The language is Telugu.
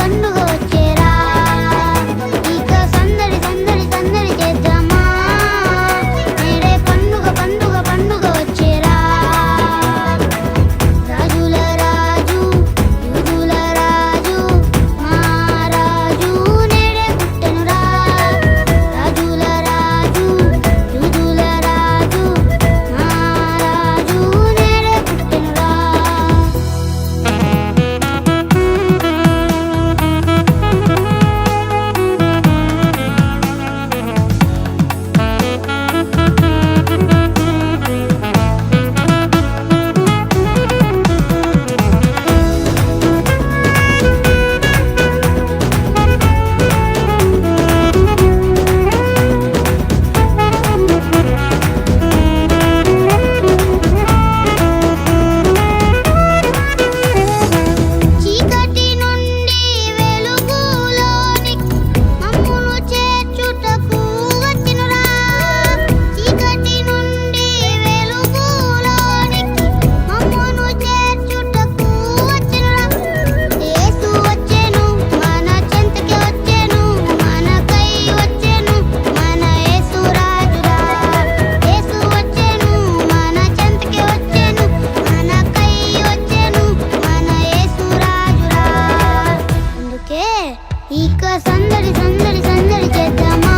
పండుగ వచ్చేరా ఇక సందడి సందడి సందడి చేద్దామా నేడే పండుగ పండుగ పండుగ వచ్చేరా రాజుల రాజు యూదుల రాజు మా రాజు నేడే పుట్టెనురా రాజుల రాజు యూదుల రాజు మా రాజు నేడే పుట్టెనురా చీకటి నుండి వెలుగులోనికి మమ్మును చేర్చుటకు వచ్చెనురా చీకటి నుండి వెలుగులోనికి మమ్మును చేర్చుటకు వచ్చెనురా యేసు వచ్చెను మన చెంతకి వచ్చెను మనకై వచ్చెను మన యేసు రాజురా యేసు వచ్చెను మన చెంతకి వచ్చెను మనకై వచ్చెను మన యేసు రాజురా అందుకే ఇక సందడి సందడి సందడి చేద్దామా